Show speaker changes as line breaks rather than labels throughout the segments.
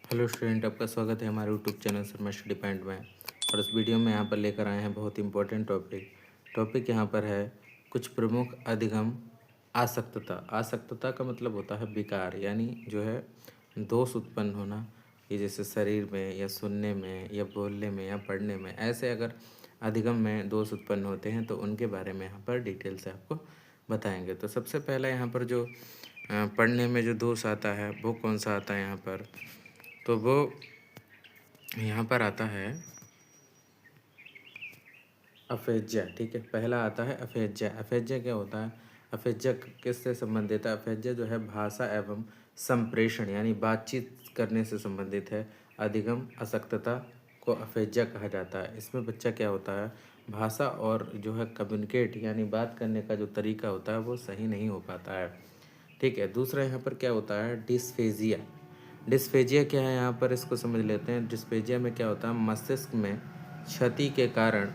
Hello student, आपका स्वागत है हमारे YouTube channel Sharma study point में। और इस वीडियो में यहाँ पर लेकर आए हैं बहुत इंपॉर्टेंट टॉपिक यहाँ पर है कुछ प्रमुख अधिगम आसक्तता। आसक्तता का मतलब होता है विकार, यानी जो है दोष उत्पन्न होना, ये जैसे शरीर में या सुनने में या बोलने में या पढ़ने में, ऐसे अगर अधिगम में दोष उत्पन्न होते हैं तो उनके बारे में यहाँ पर डिटेल से आपको बताएंगे। तो सबसे पहला यहाँ पर जो पढ़ने में जो दोष आता है वो कौन सा आता है यहाँ पर, तो वो यहाँ पर आता है अफेज्या। ठीक है, पहला आता है अफेज्या। अफेज्या क्या होता है? अफेज्या किससे संबंधित है? अफेज्या जो है भाषा एवं संप्रेषण यानी बातचीत करने से संबंधित है। अधिगम असक्तता को अफेज्या कहा जाता है। इसमें बच्चा क्या होता है, भाषा और जो है कम्युनिकेट यानी बात करने का जो तरीका होता है वो सही नहीं हो पाता है। ठीक है, दूसरा यहाँ पर क्या होता है, डिस्फेजिया। डिस्फेजिया क्या है यहाँ पर, इसको समझ लेते हैं। डिस्फेजिया में क्या होता है, मस्तिष्क में क्षति के कारण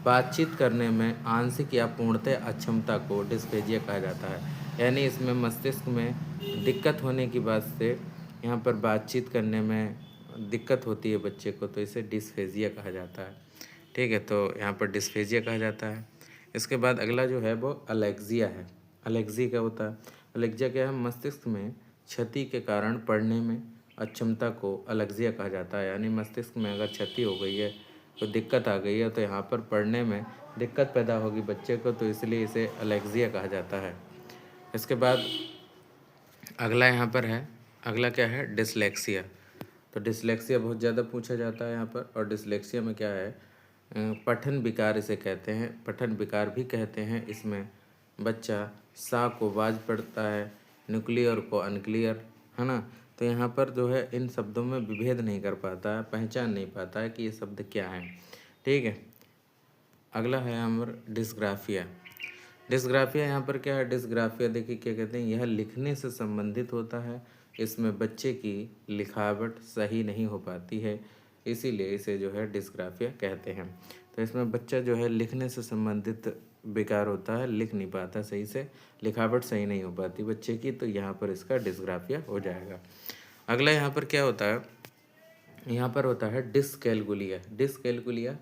बातचीत करने में आंशिक या पूर्णतः अक्षमता को डिस्फेजिया कहा जाता है। यानी इसमें मस्तिष्क में दिक्कत होने की बात से यहाँ पर बातचीत करने में दिक्कत होती है बच्चे को, तो इसे डिस्फेजिया कहा जाता है। ठीक है, तो यहाँ पर डिस्फेजिया कहा जाता है। इसके बाद अगला जो है वो अलेक्जिया है। अलेक्जी क्या होता है? अलेक्जिया क्या है, मस्तिष्क में क्षति के कारण पढ़ने में अक्षमता को अलेक्जिया कहा जाता है। यानी मस्तिष्क में अगर क्षति हो गई है तो दिक्कत आ गई है, तो यहाँ पर पढ़ने में दिक्कत पैदा होगी बच्चे को, तो इसलिए इसे अलेक्जिया कहा जाता है। इसके बाद अगला यहाँ पर है, अगला क्या है, डिसलेक्सिया। तो डिसलेक्सिया बहुत ज़्यादा पूछा जाता है यहाँ पर। और डिसलेक्सिया में क्या है, पठन विकार इसे कहते हैं, पठन विकार भी कहते हैं। इसमें बच्चा सा को वाज पढ़ता है, न्यूक्लियर को अनक्लियर, है ना। तो यहाँ पर जो है इन शब्दों में विभेद नहीं कर पाता है, पहचान नहीं पाता है कि ये शब्द क्या है। ठीक है, अगला है हमारा डिस्ग्राफिया। डिस्ग्राफिया यहाँ पर क्या है, डिस्ग्राफिया देखिए क्या कहते हैं, यह लिखने से संबंधित होता है। इसमें बच्चे की लिखावट सही नहीं हो पाती है, इसीलिए इसे जो है डिस्ग्राफिया कहते हैं। तो इसमें बच्चा जो है लिखने से संबंधित विकार होता है, लिख नहीं पाता सही से, लिखावट सही नहीं हो पाती बच्चे की, तो यहाँ पर इसका डिस्ग्राफिया हो जाएगा। अगला यहाँ पर क्या होता है, यहाँ पर होता है डिसकैलकुलिया। डिसकैलकुलिया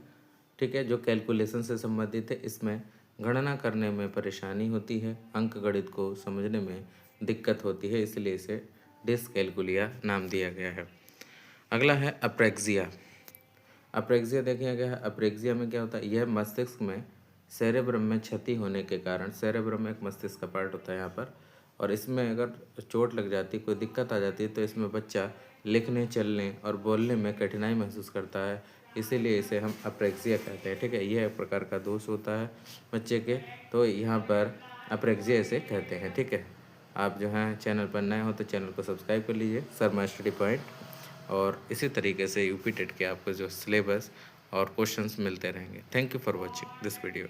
ठीक है, जो कैलकुलेशन से संबंधित है। इसमें गणना करने में परेशानी होती है, अंक गणित को समझने में दिक्कत होती है, इसलिए इसे डिसकैलकुलिया नाम दिया गया है। अगला है अप्रेक्सिया। अप्रेक्सिया देखिए क्या है, अप्रेक्सिया में क्या होता है, यह मस्तिष्क में सेरेब्रम में क्षति होने के कारण, सेरेब्रम एक मस्तिष्क का पार्ट होता है यहाँ पर, और इसमें अगर चोट लग जाती, कोई दिक्कत आ जाती है, तो इसमें बच्चा लिखने, चलने और बोलने में कठिनाई महसूस करता है, इसीलिए इसे हम अप्रेक्सिया कहते हैं। ठीक है, यह एक प्रकार का दोष होता है बच्चे के, तो यहाँ पर अप्रेक्सिया इसे कहते हैं। ठीक है, आप जो हैं चैनल पर नए हो तो चैनल को सब्सक्राइब कर लीजिए, शर्मा स्टडी पॉइंट। और इसी तरीके से यूपी टेट के आपको जो सिलेबस और क्वेश्चंस मिलते रहेंगे। Thank you for watching this video.